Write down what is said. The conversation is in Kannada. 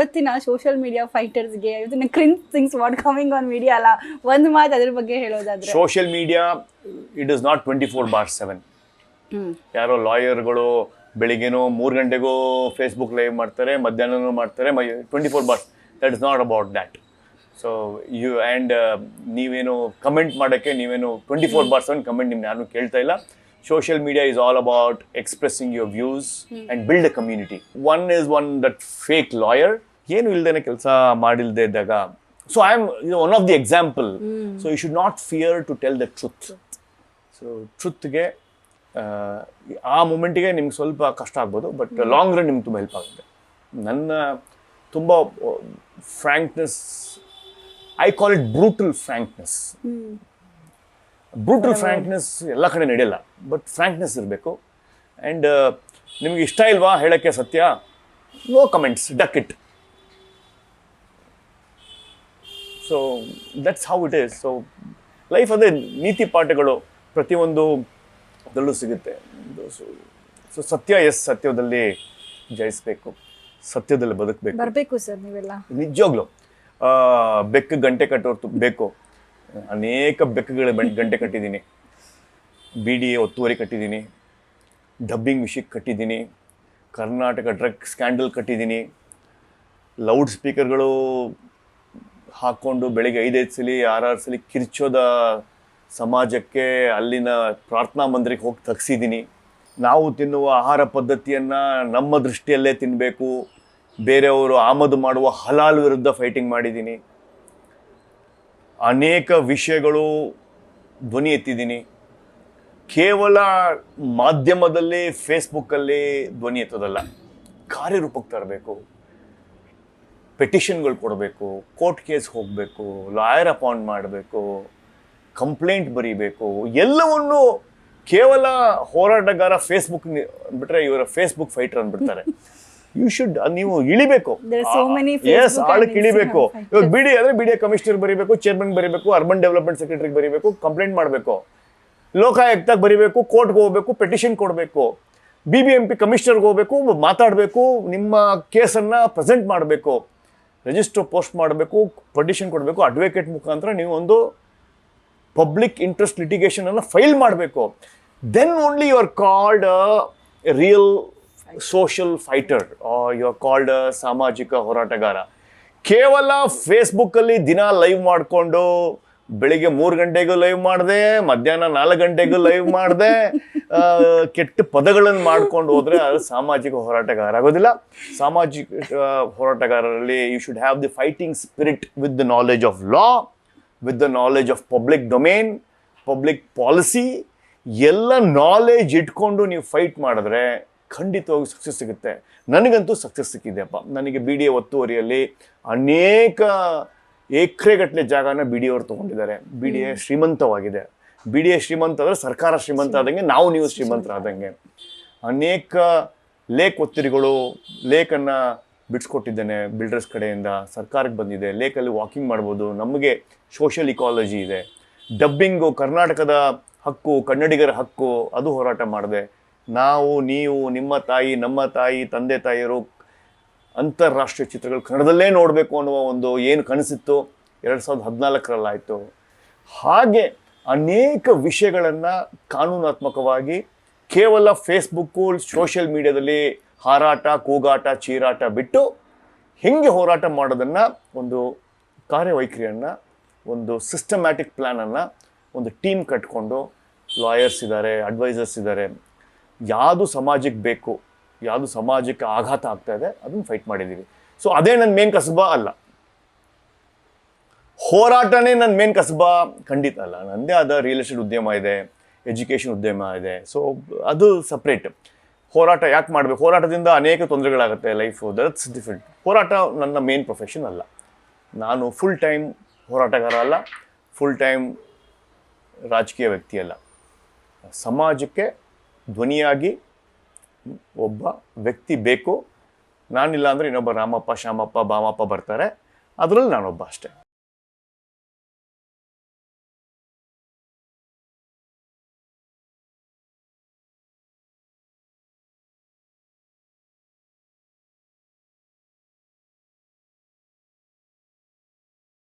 ಇವತ್ತಿನ ಸೋಷಿಯಲ್ ಮೀಡಿಯಾ ಫೈಟರ್ಸ್ಗೆ ಇವತ್ತಿನ cringe things what coming on media ಅಲ್ಲ, ಒಂದು ಮಾತು ಅದ್ರ ಬಗ್ಗೆ ಹೇಳೋದಾದ್ರೆ social media it is not 24/7. ಯಾರೋ ಲಾಯರ್ಗಳು ಬೆಳಿಗ್ಗೆನೋ 3 ಗಂಟೆಗೂ ಫೇಸ್ಬುಕ್ ಲೈವ್ ಮಾಡ್ತಾರೆ, ಮಧ್ಯಾಹ್ನನೂ ಮಾಡ್ತಾರೆ, 24/7. That is not about that. So you and ನೀವೇನು ಕಮೆಂಟ್ ಮಾಡೋಕ್ಕೆ ನೀವೇನು 24/7 ಕಮೆಂಟ್ ನಿಮ್ಗೆ ಯಾರು ಕೇಳ್ತಾ ಇಲ್ಲ. Social media is all about expressing your views and build a community. One is that fake lawyer, ಏನು ಇಲ್ದೇನೆ ಕೆಲಸ ಮಾಡಿಲ್ದೇ ಇದ್ದಾಗ. So I am one of the example. So you should not fear to tell the truth. So truthಗೆ ಆ ಮೂಮೆಂಟಿಗೆ ನಿಮ್ಗೆ ಸ್ವಲ್ಪ ಕಷ್ಟ ಆಗ್ಬೋದು, ಬಟ್ ಲಾಂಗ್ ರನ್ ನಿಮ್ಗೆ ತುಂಬ ಹೆಲ್ಪ್ ಆಗುತ್ತೆ. ನನ್ನ ತುಂಬ frankness, I call it brutal frankness. Brutal frankness ಎಲ್ಲ ಕಡೆ ನಡೆಯಲ್ಲ, ಬಟ್ ಫ್ರ್ಯಾಂಕ್ನೆಸ್ ಇರಬೇಕು. ಆ್ಯಂಡ್ ನಿಮಗೆ ಇಷ್ಟ ಇಲ್ವಾ ಹೇಳೋಕ್ಕೆ ಸತ್ಯ, no comments, duck it. So that's how it is. So life ಅದೇ ನೀತಿ ಪಾಠಗಳು ಪ್ರತಿಯೊಂದರಲ್ಲೂ ಸಿಗುತ್ತೆ. ಸೊ ಸತ್ಯ ಸತ್ಯದಲ್ಲಿ ಜಯಿಸ್ಬೇಕು, ಸತ್ಯದಲ್ಲಿ ಬರಬೇಕು ಸರ್. ನೀವೆಲ್ಲ ನಿಜವಾಗ್ಲು ಬೆಕ್ಕು ಗಂಟೆ ಕಟ್ಟೋರ್ತು ಬೇಕು. ಅನೇಕ ಬೆಕ್ಕುಗಳ ಗಂಟೆ ಕಟ್ಟಿದ್ದೀನಿ, BDA ಒತ್ತುವರಿ ಕಟ್ಟಿದ್ದೀನಿ, ಡಬ್ಬಿಂಗ್ ವಿಷಯಕ್ಕೆ ಕಟ್ಟಿದ್ದೀನಿ, ಕರ್ನಾಟಕ ಡ್ರಗ್ ಸ್ಕ್ಯಾಂಡಲ್ ಕಟ್ಟಿದ್ದೀನಿ, ಲೌಡ್ ಸ್ಪೀಕರ್ಗಳು ಹಾಕ್ಕೊಂಡು ಬೆಳಿಗ್ಗೆ 5-5 ಸಲ 6-6 ಸಲ ಕಿರ್ಚೋದ ಸಮಾಜಕ್ಕೆ ಅಲ್ಲಿನ ಪ್ರಾರ್ಥನಾ ಮಂದಿರಕ್ಕೆ ಹೋಗಿ ತಗ್ಸಿದ್ದೀನಿ. ನಾವು ತಿನ್ನುವ ಆಹಾರ ಪದ್ಧತಿಯನ್ನು ನಮ್ಮ ದೃಷ್ಟಿಯಲ್ಲೇ ತಿನ್ನಬೇಕು, ಬೇರೆಯವರು ಆಮದು ಮಾಡುವ ಹಲಾಲ್ ವಿರುದ್ಧ ಫೈಟಿಂಗ್ ಮಾಡಿದ್ದೀನಿ. ಅನೇಕ ವಿಷಯಗಳು ಧ್ವನಿ ಎತ್ತಿದ್ದೀನಿ. ಕೇವಲ ಮಾಧ್ಯಮದಲ್ಲಿ ಫೇಸ್ಬುಕ್ಕಲ್ಲಿ ಧ್ವನಿ ಎತ್ತೋದಲ್ಲ, ಕಾರ್ಯರೂಪಕ್ಕೆ ತರಬೇಕು, ಪೆಟಿಷನ್ಗಳು ಕೊಡಬೇಕು, ಕೋರ್ಟ್ ಕೇಸ್ ಹೋಗಬೇಕು, ಲಾಯರ್ ಅಪಾಯಿಂಟ್ ಮಾಡಬೇಕು, ಕಂಪ್ಲೇಂಟ್ ಬರೀಬೇಕು. ಎಲ್ಲವನ್ನು ಕೇವಲ ಹೋರಾಟಗಾರ ಫೇಸ್ಬುಕ್ ಬಿಟ್ಟರೆ ಇವರ ಫೇಸ್ಬುಕ್ ಫೈಟರ್ ಅಂದ್ಬಿಡ್ತಾರೆ. ಯು ಶುಡ್, ನೀವು ಇಳಿಬೇಕು, ಆಳಕ್ಕೆ ಇಳಿಬೇಕು. ಇವಾಗ BDA ಆದರೆ BDA ಕಮಿಷನರ್ ಬರೀಬೇಕು, ಚೇರ್ಮನ್ ಬರೀಬೇಕು, ಅರ್ಬನ್ ಡೆವಲಪ್ಮೆಂಟ್ ಸೆಕ್ರೆಟರಿಗೆ ಬರೀಬೇಕು, ಕಂಪ್ಲೇಂಟ್ ಮಾಡಬೇಕು, ಲೋಕಾಯುಕ್ತಕ್ಕೆ ಬರೀಬೇಕು, ಕೋರ್ಟ್ಗೆ ಹೋಗ್ಬೇಕು, ಪೆಟಿಷನ್ ಕೊಡಬೇಕು, BBMP ಕಮಿಷನರ್ಗೆ ಹೋಗ್ಬೇಕು, ಮಾತಾಡಬೇಕು, ನಿಮ್ಮ ಕೇಸನ್ನು ಪ್ರೆಸೆಂಟ್ ಮಾಡಬೇಕು, ರಿಜಿಸ್ಟರ್ ಪೋಸ್ಟ್ ಮಾಡಬೇಕು, ಪೆಟಿಷನ್ ಕೊಡಬೇಕು, ಅಡ್ವೊಕೇಟ್ ಮುಖಾಂತರ ನೀವು ಒಂದು ಪಬ್ಲಿಕ್ ಇಂಟ್ರೆಸ್ಟ್ ಲಿಟಿಗೇಷನ್ ಅನ್ನು ಫೈಲ್ ಮಾಡಬೇಕು. Then only you are called a real social fighter, you are called ಸಾಮಾಜಿಕ ಹೋರಾಟಗಾರ. ಕೇವಲ ಫೇಸ್ಬುಕ್ಕಲ್ಲಿ ದಿನ ಲೈವ್ ಮಾಡಿಕೊಂಡು ಬೆಳಿಗ್ಗೆ 3 ಗಂಟೆಗೂ ಲೈವ್ ಮಾಡಿದೆ, ಮಧ್ಯಾಹ್ನ 4 ಗಂಟೆಗೂ ಲೈವ್ ಮಾಡಿದೆ, ಕೆಟ್ಟ ಪದಗಳನ್ನು ಮಾಡ್ಕೊಂಡು ಹೋದರೆ ಅದು ಸಾಮಾಜಿಕ ಹೋರಾಟಗಾರ ಆಗೋದಿಲ್ಲ. ಸಾಮಾಜಿಕ ಹೋರಾಟಗಾರರಲ್ಲಿ you should have the fighting spirit with the knowledge of law, with the knowledge of public domain, public policy. ಎಲ್ಲ ನಾಲೆಜ್ ಇಟ್ಕೊಂಡು ನೀವು ಫೈಟ್ ಮಾಡಿದ್ರೆ ಖಂಡಿತವಾಗಿ ಸಕ್ಸಸ್ ಸಿಗುತ್ತೆ. ನನಗಂತೂ ಸಕ್ಸಸ್ ಸಿಕ್ಕಿದೆಯಪ್ಪ. ನನಗೆ BDA ಒತ್ತುವರಿಯಲ್ಲಿ ಅನೇಕ ಎಕರೆಗಟ್ಟಲೆ ಜಾಗನ BDA ಅವರು ತೊಗೊಂಡಿದ್ದಾರೆ. BDA ಶ್ರೀಮಂತವಾಗಿದೆ. BDA ಶ್ರೀಮಂತ ಅಂದರೆ ಸರ್ಕಾರ ಶ್ರೀಮಂತ ಆದಂಗೆ, ನೀವು ಶ್ರೀಮಂತರಾದಂಗೆ. ಅನೇಕ ಲೇಕ್ ಒತ್ತುವರಿಗಳು, ಲೇಕನ್ನು ಬಿಡಿಸ್ಕೊಟ್ಟಿದ್ದೇನೆ ಬಿಲ್ಡರ್ಸ್ ಕಡೆಯಿಂದ, ಸರ್ಕಾರಕ್ಕೆ ಬಂದಿದೆ. ಲೇಕಲ್ಲಿ ವಾಕಿಂಗ್ ಮಾಡ್ಬೋದು, ನಮಗೆ ಸೋಷಿಯಲ್ ಇಕಾಲಜಿ ಇದೆ. ಡಬ್ಬಿಂಗು ಕರ್ನಾಟಕದ ಹಕ್ಕು, ಕನ್ನಡಿಗರ ಹಕ್ಕು, ಅದು ಹೋರಾಟ ಮಾಡಿದೆ. ನಾವು, ನೀವು, ನಿಮ್ಮ ತಾಯಿ, ನಮ್ಮ ತಾಯಿ, ತಂದೆ ತಾಯಿಯರು ಅಂತಾರಾಷ್ಟ್ರೀಯ ಚಿತ್ರಗಳು ಕನ್ನಡದಲ್ಲೇ ನೋಡಬೇಕು ಅನ್ನುವ ಒಂದು ಏನು ಕನಸಿತ್ತು 2014ರಲ್ಲಾಯಿತು. ಹಾಗೆ ಅನೇಕ ವಿಷಯಗಳನ್ನು ಕಾನೂನಾತ್ಮಕವಾಗಿ ಕೇವಲ ಫೇಸ್ಬುಕ್ಕು, ಸೋಷಿಯಲ್ ಮೀಡಿಯಾದಲ್ಲಿ ಹಾರಾಟ, ಕೂಗಾಟ, ಚೀರಾಟ ಬಿಟ್ಟು ಹೆಂಗೆ ಹೋರಾಟ ಮಾಡೋದನ್ನು, ಒಂದು ಕಾರ್ಯವೈಖರಿಯನ್ನು, ಒಂದು ಸಿಸ್ಟಮ್ಯಾಟಿಕ್ ಪ್ಲ್ಯಾನನ್ನು, ಒಂದು ಟೀಮ್ ಕಟ್ಕೊಂಡು, ಲಾಯರ್ಸ್ ಇದ್ದಾರೆ, ಅಡ್ವೈಸರ್ಸ್ ಇದ್ದಾರೆ, ಯಾವುದು ಸಮಾಜಕ್ಕೆ ಬೇಕು, ಯಾವುದು ಸಮಾಜಕ್ಕೆ ಆಘಾತ ಆಗ್ತಾ ಇದೆ ಅದನ್ನು ಫೈಟ್ ಮಾಡಿದ್ದೀವಿ. ಸೊ ಅದೇ ನನ್ನ ಮೇನ್ ಕಸಬ ಅಲ್ಲ, ಹೋರಾಟನೇ ನನ್ನ ಮೇನ್ ಕಸಬ ಖಂಡಿತ ಅಲ್ಲ. ನನ್ನದೇ ಆದ ರಿಯಲ್ ಎಸ್ಟೇಟ್ ಉದ್ಯಮ ಇದೆ, ಎಜುಕೇಷನ್ ಉದ್ಯಮ ಇದೆ. ಸೊ ಅದು ಸಪ್ರೇಟ್. ಹೋರಾಟ ಯಾಕೆ ಮಾಡಬೇಕು? ಹೋರಾಟದಿಂದ ಅನೇಕ ತೊಂದರೆಗಳಾಗುತ್ತೆ ಲೈಫು, ದಟ್ಸ್ ಡಿಫ್ರೆಂಟ್. ಹೋರಾಟ ನನ್ನ ಮೇನ್ ಪ್ರೊಫೆಷನ್ ಅಲ್ಲ. ನಾನು ಫುಲ್ ಟೈಮ್ ಹೋರಾಟಗಾರ ಅಲ್ಲ, ಫುಲ್ ಟೈಮ್ ರಾಜಕೀಯ ವ್ಯಕ್ತಿ ಅಲ್ಲ. ಸಮಾಜಕ್ಕೆ ಧ್ವನಿಯಾಗಿ ಒಬ್ಬ ವ್ಯಕ್ತಿ ಬೇಕು. ನಾನಿಲ್ಲ ಅಂದರೆ ಇನ್ನೊಬ್ಬ ರಾಮಪ್ಪ, ಶ್ಯಾಮಪ್ಪ, ಬಾಮಪ್ಪ ಬರ್ತಾರೆ, ಅದರಲ್ಲಿ ನಾನೊಬ್ಬ ಅಷ್ಟೇ.